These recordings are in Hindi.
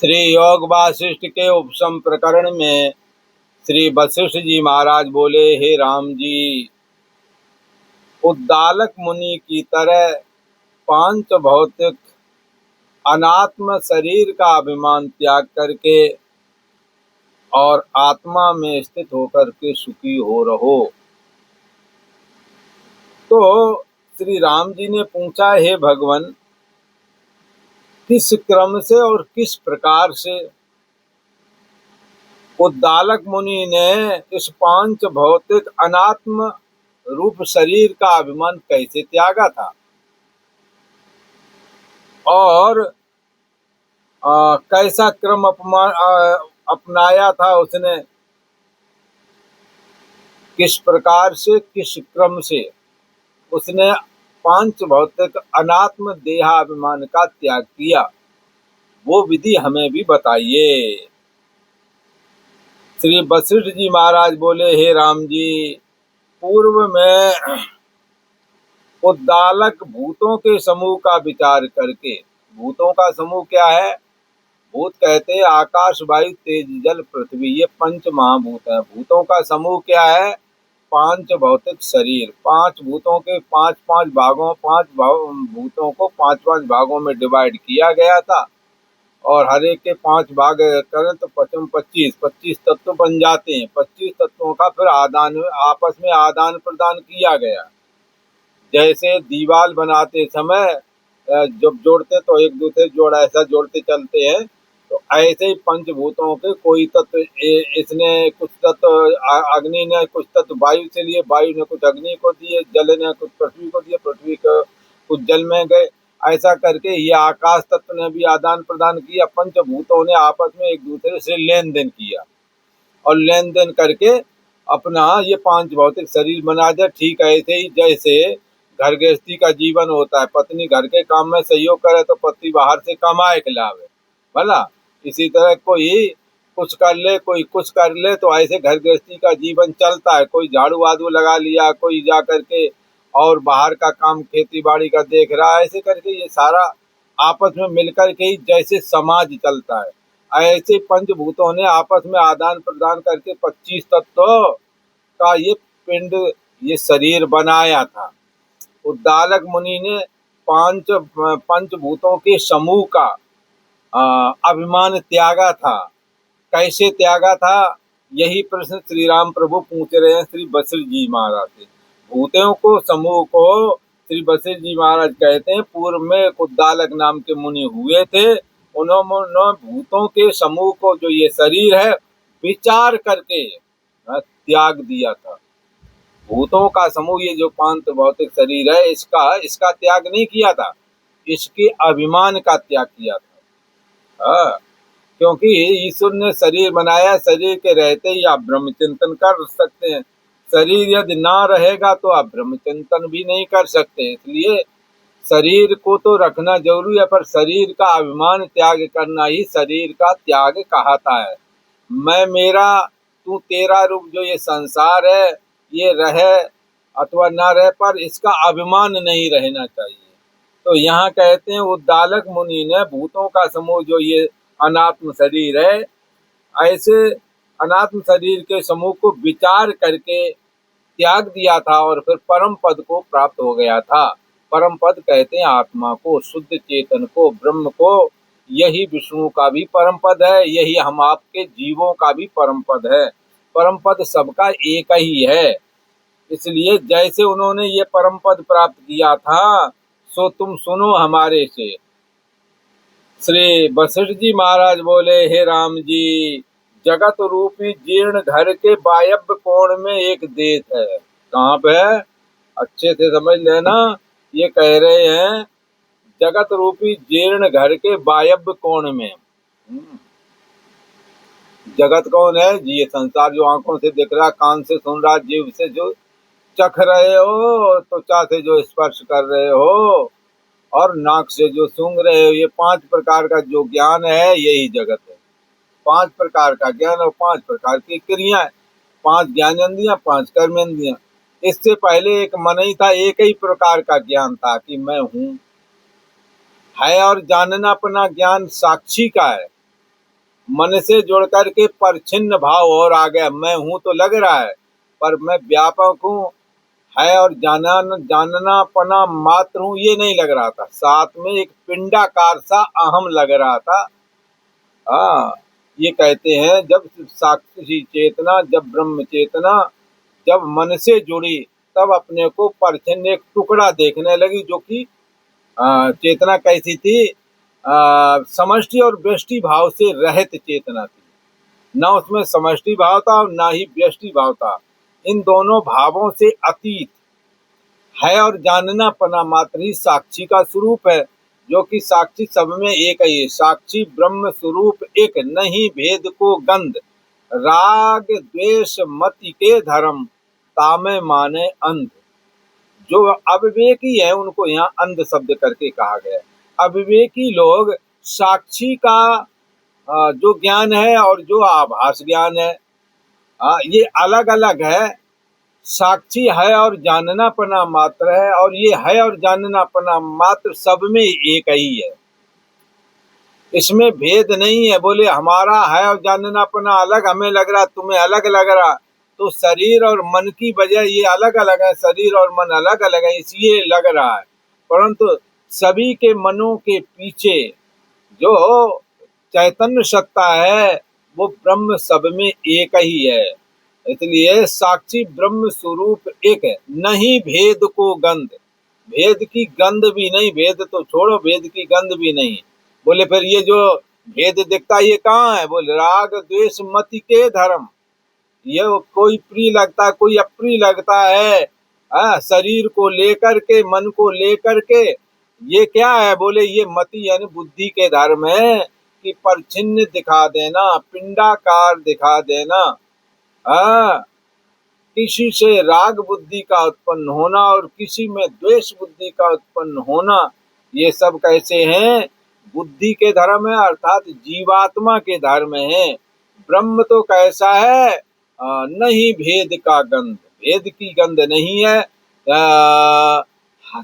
श्री योग वासिष्ठ के उपसम प्रकरण में श्री वशिष्ठ जी महाराज बोले, हे राम जी, उद्दालक मुनि की तरह पांच भौतिक अनात्म शरीर का अभिमान त्याग करके और आत्मा में स्थित होकर के सुखी हो रहो। तो श्री राम जी ने पूछा, हे भगवान, किस क्रम से और किस प्रकार से उद्दालक मुनि ने इस पांच भौतिक अनात्म रूप शरीर का अभिमान कैसे त्यागा था और कैसा क्रम अपनाया था उसने, किस प्रकार से किस क्रम से उसने पांच भौतिक अनात्म देहाभिमान का त्याग किया, वो विधि हमें भी बताइए। श्री वशिष्ठ जी महाराज बोले, हे राम जी, पूर्व में उद्दालक भूतों के समूह का विचार करके, भूतों का समूह क्या है? भूत कहते हैं आकाश, वायु, तेज, जल, पृथ्वी, ये पंच महाभूत है। भूतों का समूह क्या है? पांच भौतिक शरीर। पांच भूतों के पांच पांच भागों, भूतों को पांच पांच भागों में डिवाइड किया गया था और हर एक के पांच भाग करें तो 25 तत्व बन जाते हैं। 25 तत्वों का फिर आपस में आदान प्रदान किया गया। जैसे दीवार बनाते समय जब जोड़ते तो एक दूसरे जोड़ ऐसा जोड़ते चलते हैं, तो ऐसे ही पंचभूतों के कोई तत्व इसने कुछ तत्व अग्नि ने कुछ तत्व वायु से लिए, वायु ने कुछ अग्नि को दिए, जल ने कुछ पृथ्वी को दिए, पृथ्वी को कुछ जल में गए। ऐसा करके ये आकाश तत्व ने भी आदान प्रदान किया। पंचभूतों ने आपस में एक दूसरे से लेन देन किया और लेन देन करके अपना ये पांच भौतिक शरीर बना दिया। ठीक ऐसे ही जैसे घर गृहस्थी का जीवन होता है, पत्नी घर के काम में सहयोग करे तो पति बाहर से कमाए खिलावे, भला इसी तरह कोई कुछ कर ले, कोई कुछ कर ले, तो ऐसे घर गृहस्थी का जीवन चलता है। कोई झाड़ू वादू लगा लिया, कोई जा करके और बाहर का काम खेती बाड़ी का देख रहा है। ऐसे करके ये सारा आपस में मिलकर के ही जैसे समाज चलता है, ऐसे पंचभूतों ने आपस में आदान प्रदान करके 25 तत्व का ये पिंड, ये शरीर बनाया था। उद्दालक मुनि ने पंचभूतों के समूह का अभिमान त्यागा था। कैसे त्यागा था, यही प्रश्न श्री राम प्रभु पूछ रहे हैं श्री वशिष्ठ जी महाराज से। भूतों को समूह को श्री वशिष्ठ जी महाराज कहते हैं, पूर्व में उद्दालक नाम के मुनि हुए थे, उन्होंने भूतों के समूह को, जो ये शरीर है, विचार करके त्याग दिया था। भूतों का समूह, ये जो पांच भौतिक शरीर है, इसका त्याग नहीं किया था, इसके अभिमान का त्याग किया था। क्योंकि ईश्वर ने शरीर बनाया, शरीर के रहते ही आप ब्रह्म चिंतन कर सकते हैं। शरीर यदि ना रहेगा तो आप ब्रह्म चिंतन भी नहीं कर सकते। इसलिए शरीर को तो रखना जरूरी है, पर शरीर का अभिमान त्याग करना ही शरीर का त्याग कहता है। मैं मेरा, तू तेरा रूप, जो ये संसार है, ये रहे अथवा ना रहे, पर इसका अभिमान नहीं रहना चाहिए। तो यहाँ कहते हैं उद्दालक मुनि ने भूतों का समूह, जो ये अनात्म शरीर है, ऐसे अनात्म शरीर के समूह को विचार करके त्याग दिया था और फिर परम पद को प्राप्त हो गया था। परम पद कहते हैं आत्मा को, शुद्ध चेतन को, ब्रह्म को। यही विष्णु का भी परम पद है, यही हम आपके जीवों का भी परम पद है। परम पद सबका एक ही है। इसलिए जैसे उन्होंने ये परम पद प्राप्त किया था, सो तुम सुनो हमारे से। श्री वशिष्ठ जी महाराज बोले, हे राम जी, जगत रूपी जीर्ण घर के वायव्य कोण में एक देश है। कहाँ पे है? अच्छे से समझ लेना। ये कह रहे हैं जगत रूपी जीर्ण घर के वायव्य कोण में। जगत कौन है जी? ये संसार जो आंखों से दिख रहा, कान से सुन रहा, जीव से जो चख रहे हो, त्वचा से जो स्पर्श कर रहे हो और नाक से जो सूंघ रहे हो, ये 5 प्रकार का जो ज्ञान है, यही जगत है। 5 प्रकार का ज्ञान और 5 प्रकार की क्रियाएं, 5 ज्ञानेंद्रियां, 5 कर्मेंद्रियां। इससे पहले एक मन ही था, एक ही प्रकार का ज्ञान था कि मैं हूँ, है और जानना अपना ज्ञान साक्षी का है। मन से जुड़ करके परछिन्न भाव और आ गया। मैं हूं तो लग रहा है, पर मैं व्यापक हूँ, है और जानना पना मात्र हूँ, ये नहीं लग रहा था। साथ में एक पिंडाकार सा अहम लग रहा था। हाँ, ये कहते हैं जब साक्षी चेतना, जब ब्रह्म चेतना जब मन से जुड़ी, तब अपने को परछिन्न एक टुकड़ा देखने लगी, जो कि चेतना कैसी थी, समष्टि और व्यष्टि भाव से रहित चेतना थी। न उसमें समष्टि भाव था और न ही व्यष्टि भाव था। इन दोनों भावों से अतीत है और जानना पना मात्र ही साक्षी का स्वरूप है, जो कि साक्षी सब में एक ही है। साक्षी ब्रह्म स्वरूप एक, नहीं भेद को गंध, राग द्वेष मति के धर्म, तामे माने अंध। जो अविवेकी है उनको यहाँ अंध शब्द करके कहा गया है। अविवेकी लोग साक्षी का जो ज्ञान है और जो आभास ज्ञान है, ये अलग अलग है। साक्षी है और जानना पना मात्र है, और ये है और जानना पना मात्र सब में एक ही है, इसमें भेद नहीं है। बोले हमारा है और जानना पना अलग हमें लग रहा, तुम्हें अलग लग रहा, तो शरीर और मन की वजह ये अलग अलग है, शरीर और मन अलग अलग है इसलिए लग रहा है। परंतु सभी के मनों के पीछे जो चैतन्य सत्ता है वो ब्रह्म सब में एक ही है। इसलिए साक्षी ब्रह्म स्वरूप एक है, नहीं भेद को गंध, भेद की गंध भी नहीं, भेद तो छोड़ो, भेद की गंध भी नहीं। बोले फिर ये जो भेद दिखता है ये कहाँ है? बोले राग द्वेष मति के धर्म, ये कोई प्रिय लगता है कोई अप्रिय लगता है, शरीर को लेकर के मन को लेकर के, ये क्या है? बोले ये मति यानी बुद्धि के धर्म है, कि परछिन्न दिखा देना, पिंडाकार दिखा देना, किसी से राग बुद्धि का उत्पन्न होना और किसी में द्वेष बुद्धि का उत्पन्न होना, ये सब कैसे हैं? बुद्धि के धर्म है, अर्थात जीवात्मा के धर्म है। ब्रह्म तो कैसा है? नहीं भेद का गंध, भेद की गंध नहीं है।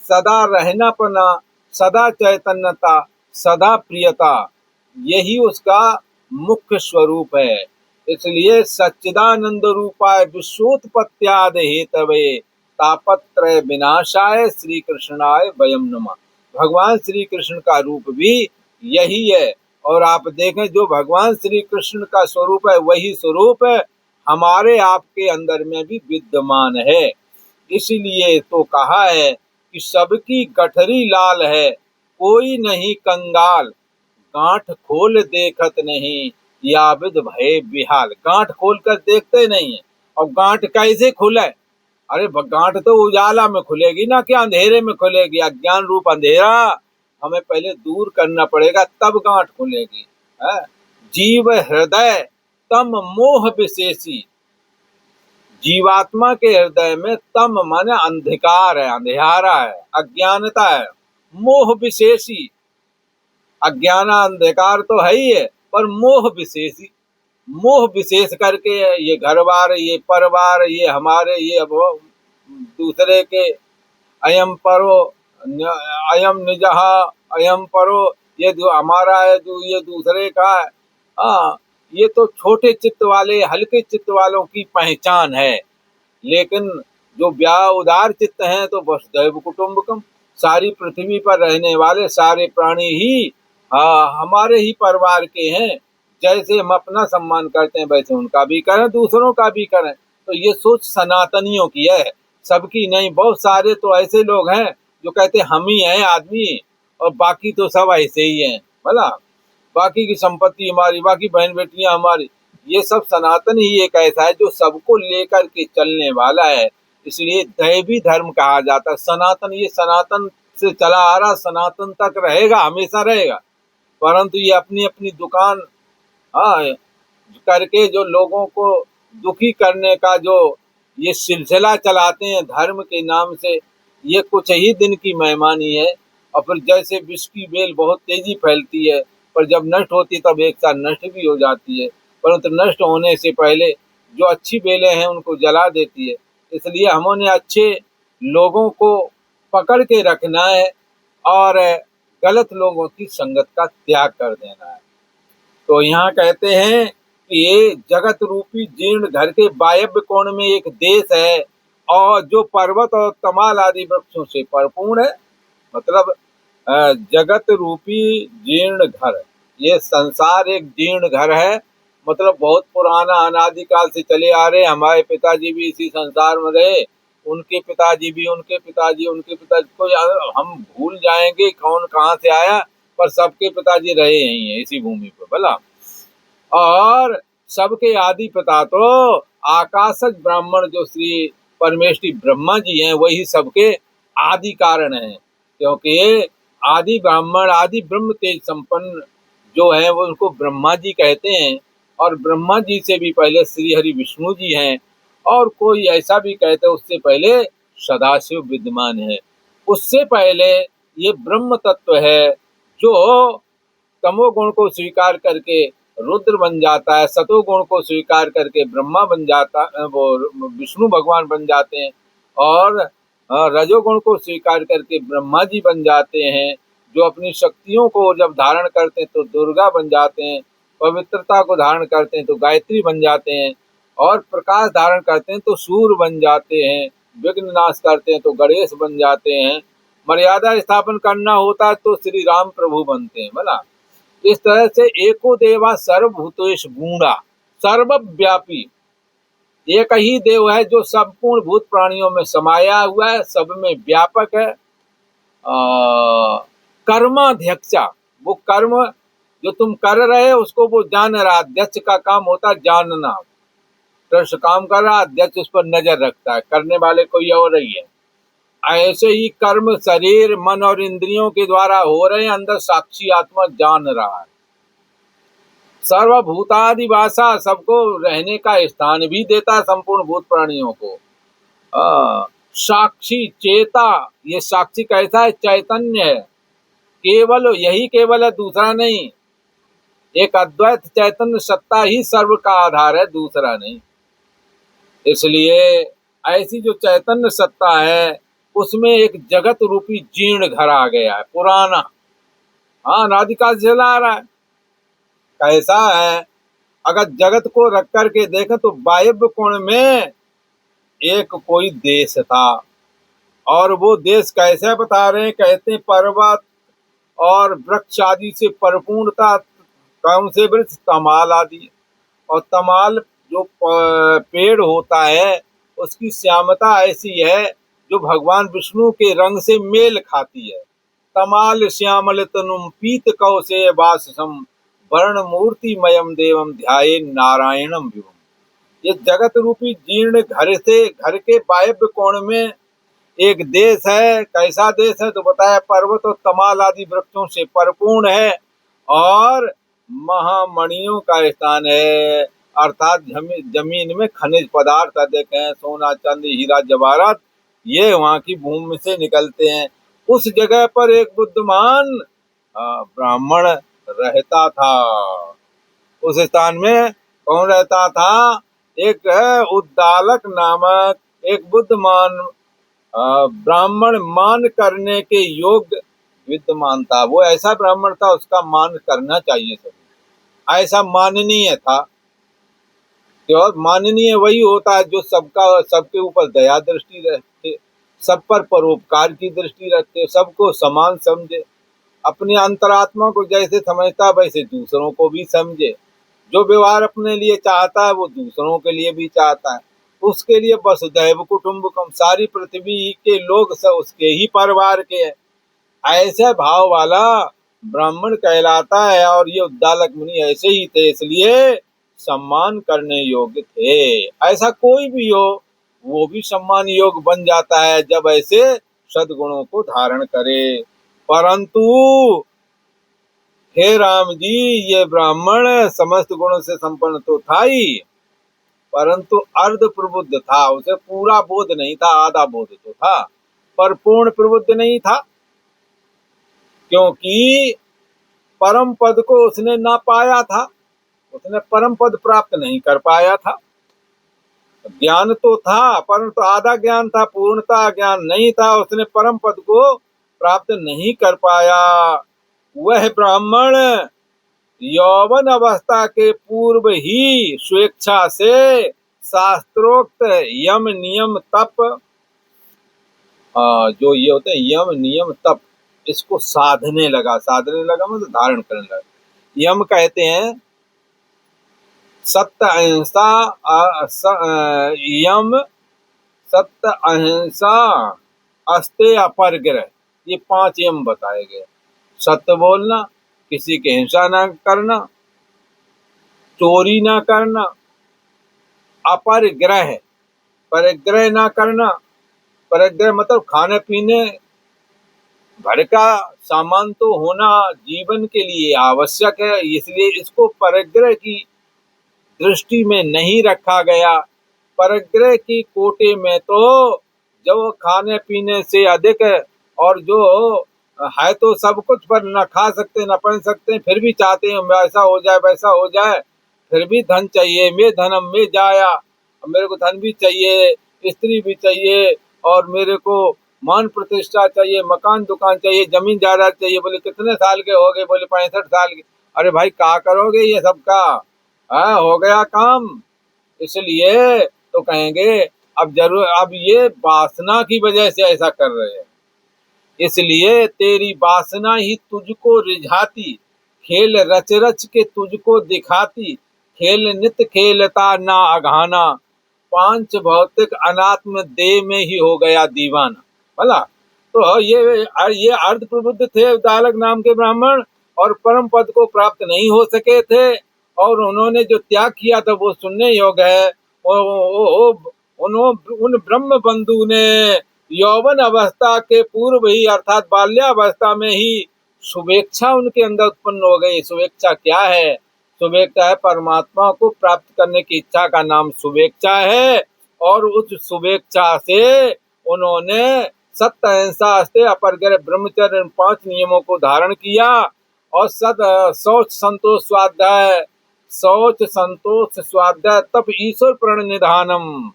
सदा रहना पना, सदा चैतन्यता, सदा प्रियता, यही उसका मुख्य स्वरूप है। इसलिए सच्चिदानंद रूपाय विश्वोत्पत्त्यादि हेतवे तापत्रय विनाशाय श्री कृष्णाय वयम नमः। भगवान श्री कृष्ण का रूप भी यही है। और आप देखें जो भगवान श्री कृष्ण का स्वरूप है वही स्वरूप है हमारे आपके अंदर में भी विद्यमान है। इसीलिए तो कहा है कि सबकी गठरी लाल है, कोई नहीं कंगाल, गांठ खोल देखत नहीं, याविद भय बिहाल। गांठ खोल कर देखते नहीं है, और गांठ कैसे खुले? अरे गांठ तो उजाला में खुलेगी ना, क्या अंधेरे में खुलेगी? अज्ञान रूप अंधेरा हमें पहले दूर करना पड़ेगा, तब गांठ खुलेगी। है जीव हृदय तम मोह विशेषी, जीवात्मा के हृदय में तम माने अंधकार है, अंधेरा है, अज्ञानता है। मोह विशेषी, अज्ञान अंधकार तो है ही है, पर मोह विशेषी, मोह विशेष करके ये घर बार, ये परिवार, ये हमारे, ये अब दूसरे के, अयम परो अयम निजहा, अयम परो, ये जो हमारा है, जो ये दूसरे का है। ये तो छोटे चित्त वाले, हल्के चित्त वालों की पहचान है। लेकिन जो उदार चित्त हैं तो वसुधैव कुटुंबकम, सारी पृथ्वी पर रहने वाले सारे प्राणी ही हमारे ही परिवार के हैं। जैसे हम अपना सम्मान करते हैं वैसे उनका भी करें, दूसरों का भी करें। तो ये सोच सनातनियों की है, सबकी नहीं। बहुत सारे तो ऐसे लोग हैं जो कहते हम ही हैं आदमी और बाकी तो सब ऐसे ही हैं, भला बाकी की संपत्ति हमारी, बाकी बहन बेटियां हमारी। ये सब सनातन ही एक ऐसा है जो सबको लेकर के चलने वाला है। इसलिए दैवी धर्म कहा जाता है। सनातन, ये सनातन से चला आ रहा, सनातन तक रहेगा, हमेशा रहेगा। परंतु ये अपनी अपनी दुकान करके जो लोगों को दुखी करने का जो ये सिलसिला चलाते हैं धर्म के नाम से, ये कुछ ही दिन की मेहमानी है। और फिर जैसे विष की बेल बहुत तेजी फैलती है, पर जब नष्ट होती तब एक साथ नष्ट भी हो जाती है। परंतु नष्ट होने से पहले जो अच्छी बेलें हैं उनको जला देती है। इसलिए हमने अच्छे लोगों को पकड़ के रखना है और गलत लोगों की संगत का त्याग कर देना है। तो यहाँ कहते हैं कि ये जगत रूपी जीर्ण घर के वायव्य कोण में एक देश है और जो पर्वत और तमाल आदि वृक्षों से परिपूर्ण है। मतलब जगत रूपी जीर्ण घर, ये संसार एक जीर्ण घर है। मतलब बहुत पुराना अनादिकाल से चले आ रहे। हमारे पिताजी भी इसी संसार में रहे, उनके पिताजी भी, उनके पिताजी, उनके पिताजी को हम भूल जाएंगे कौन कहाँ से आया, पर सबके पिताजी रहे यही हैं इसी भूमि पर भला। और सबके आदि पिता तो आकाशज ब्राह्मण जो श्री परमेष्टि ब्रह्मा जी हैं, वही सबके आदि कारण हैं। क्योंकि आदि ब्राह्मण आदि ब्रह्म तेज संपन्न जो है वो उनको ब्रह्मा जी कहते हैं। और ब्रह्मा जी से भी पहले श्री हरि विष्णु जी हैं। और कोई ऐसा भी कहते हैं उससे पहले सदाशिव विद्यमान है। उससे पहले ये ब्रह्म तत्व है जो तमोगुण को स्वीकार करके रुद्र बन जाता है, सतोगुण को स्वीकार करके ब्रह्मा बन जाता, वो विष्णु भगवान बन जाते हैं। और रजोगुण को स्वीकार करके ब्रह्मा जी बन जाते हैं, जो अपनी शक्तियों को जब धारण करते हैं तो दुर्गा बन जाते हैं, पवित्रता को धारण करते हैं तो गायत्री बन जाते हैं, और प्रकाश धारण करते हैं तो सूर्य बन जाते हैं, विघ्न नाश करते हैं तो गणेश बन जाते हैं, मर्यादा स्थापन करना होता है तो श्री राम प्रभु बनते हैं बोला। इस तरह से एको देवा सर्वभूतेश गूढ़ा, सर्वव्यापी एक ही देव है जो संपूर्ण भूत प्राणियों में समाया हुआ है, सब में व्यापक है। कर्माध्यक्षा, वो कर्म जो तुम कर रहे हो उसको वो जान रहा। अध्यक्ष का काम होता है जानना। कृष्ण काम कर रहा, अध्यक्ष उस पर नजर रखता है, करने वाले कोई और ही है। ऐसे ही कर्म शरीर मन और इंद्रियों के द्वारा हो रहे हैं, अंदर साक्षी आत्मा जान रहा है। सर्वभूतादि वासा, सबको रहने का स्थान भी देता है संपूर्ण भूत प्राणियों को। साक्षी चेता, ये साक्षी कैसा है? चैतन्य है, केवल यही केवल है, दूसरा नहीं। एक अद्वैत चैतन्य सत्ता ही सर्व का आधार है, दूसरा नहीं। इसलिए ऐसी जो चैतन्य सत्ता है उसमें एक जगत रूपी जीर्ण घर आ गया है, पुराना। हाँ, अनादिकाल से चला आ रहा है। कैसा है? अगर जगत को रख करके देखें तो वायव्य कोण में एक कोई देश था। और वो देश कैसे बता रहे हैं? कहते हैं पर्वत और वृक्ष आदि से परिपूर्ण था। कौन से वृक्ष? तमाल आदि। और तमाल जो पेड़ होता है उसकी श्यामता ऐसी है जो भगवान विष्णु के रंग से मेल खाती है। तमाल श्यामल तनुम पीत कौशे वाससम वर्ण मूर्ति मयम देवम ध्याये नारायणम विभुम। ये जगत रूपी जीर्ण घर से, घर के वायव्य कोण में एक देश है। कैसा देश है? तो बताया पर्वत और तमाल आदि वृक्षों से परिपूर्ण है और महामणियों का स्थान है। अर्थात जमीन में खनिज पदार्थ अधिक हैं, सोना चांदी हीरा जवाहरात ये वहाँ की भूमि से निकलते हैं। उस जगह पर एक बुद्धिमान ब्राह्मण रहता था। उस स्थान में कौन रहता था? एक उद्दालक नामक एक बुद्धिमान ब्राह्मण, मान करने के योग्य विद्यमान था। वो ऐसा ब्राह्मण था उसका मान करना चाहिए सभी। ऐसा माननीय था। और माननीय वही होता है जो सबके ऊपर दया दृष्टि रखे, सब पर परोपकार की दृष्टि रखे, सबको समान समझे, अपनी अंतरात्मा को जैसे समझता वैसे दूसरों को भी समझे। जो व्यवहार अपने लिए चाहता है वो दूसरों के लिए भी चाहता है। उसके लिए वसुधैव कुटुंबकम, सारी पृथ्वी के लोग सब उसके ही परिवार के हैं। ऐसे भाव वाला ब्राह्मण कहलाता है। और ये उद्दालक मुनि ऐसे ही थे, इसलिए सम्मान करने योग्य थे। ऐसा कोई भी हो वो भी सम्मान योग्य बन जाता है जब ऐसे सद्गुणों को धारण करे। परंतु हे राम जी, ये ब्राह्मण समस्त गुणों से संपन्न तो था ही, परंतु अर्ध प्रबुद्ध था। उसे पूरा बोध नहीं था, आधा बोध तो था, पर पूर्ण प्रबुद्ध नहीं था। क्योंकि परम पद को उसने ना पाया था, उसने परम पद प्राप्त नहीं कर पाया था। ज्ञान तो था परंतु आधा ज्ञान था, पूर्णता ज्ञान नहीं था। उसने परम पद को प्राप्त नहीं कर पाया। वह ब्राह्मण यौवन अवस्था के पूर्व ही स्वेच्छा से शास्त्रोक्त यम नियम तप, जो ये होते हैं यम नियम तप, इसको साधने लगा मतलब धारण करने लगा। यम कहते हैं सत्य अहिंसा, यम सत्य अहिंसा अस्तेय अपरग्रह, ये 5 यम बताए गए। सत्य बोलना, किसी की हिंसा ना करना, चोरी ना करना, अपरग्रह परिग्रह ना करना, परिग्रह मतलब खाने पीने भर का सामान तो होना जीवन के लिए आवश्यक है, इसलिए इसको परिग्रह की दृष्टि में नहीं रखा गया। परिग्रह की कोटे में तो जो खाने पीने से अधिक और जो है तो सब कुछ पर न खा सकते न पहन सकते, फिर भी चाहते हैं वैसा हो जाए वैसा हो जाए, फिर भी धन चाहिए, मैं धनम में जाया, मेरे को धन भी चाहिए, स्त्री भी चाहिए, और मेरे को मान प्रतिष्ठा चाहिए, मकान दुकान चाहिए, जमीन जायदाद चाहिए। बोले कितने साल के हो गए? बोले 65 साल के। अरे भाई क्या करोगे ये सबका? हो गया काम। इसलिए तो कहेंगे अब ये वासना की वजह से ऐसा कर रहे हैं, इसलिए तेरी वासना ही तुझको रिझाती, खेल रच रच के तुझको दिखाती, खेल नित खेलता ना अघाना, पांच भौतिक अनात्म देह में ही हो गया दीवाना। भला तो ये अर्ध प्रबुद्ध थे उद्दालक नाम के ब्राह्मण, और परम पद को प्राप्त नहीं हो सके थे, और उन्होंने जो त्याग किया था वो सुनने योग्य है। उन ब्रह्म बंधु ने यौवन अवस्था के पूर्व ही अर्थात बाल्यावस्था में ही शुभेच्छा उनके अंदर उत्पन्न हो गई। शुभेच्छा क्या है? शुभेच्छा है परमात्मा को प्राप्त करने की इच्छा का नाम शुभेच्छा है, और उस शुभेच्छा से उन्होंने सत्य अहिंसा अस्तेय अपरग्रह ब्रह्मचर्य 5 नियमों को धारण किया, और शौच संतोष स्वाध्याय, शौच संतोष स्वाध्याय तप ईश्वर प्रणिधानम,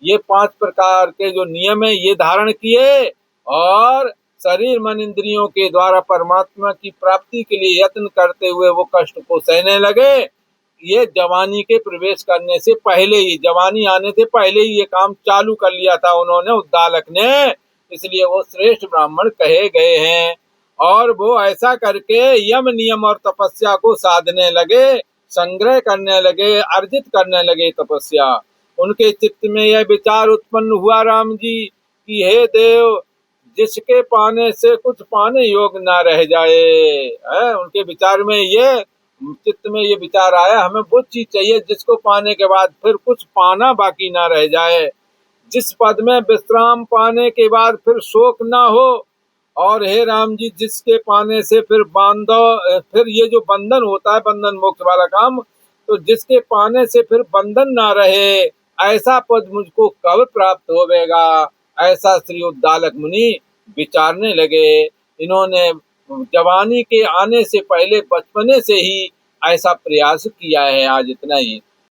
ये 5 प्रकार के जो नियम है ये धारण किए, और शरीर मन इंद्रियों के द्वारा परमात्मा की प्राप्ति के लिए यत्न करते हुए वो कष्ट को सहने लगे। ये जवानी के प्रवेश करने से पहले ही, जवानी आने से पहले ही ये काम चालू कर लिया था उन्होंने, उद्दालक ने, इसलिए वो श्रेष्ठ ब्राह्मण कहे गए हैं। और वो ऐसा करके यम नियम और तपस्या को साधने लगे, संग्रह करने लगे, अर्जित करने लगे तपस्या। उनके चित्त में यह विचार उत्पन्न हुआ राम जी कि हे देव, जिसके पाने से कुछ पाने योग ना रह जाए, उनके विचार में ये चित्त में ये विचार आया, हमें वो चीज चाहिए जिसको पाने के बाद फिर कुछ पाना बाकी ना रह जाए, जिस पद में विश्राम पाने के बाद फिर शोक ना हो, और हे राम जी जिसके पाने से फिर ये जो बंधन होता है, बंधन मोक्ष वाला काम, तो जिसके पाने से फिर बंधन ना रहे, ऐसा पद मुझको कब प्राप्त होवेगा? ऐसा श्री उद्दालक मुनि विचारने लगे। इन्होंने जवानी के आने से पहले बचपने से ही ऐसा प्रयास किया है। आज इतना ही।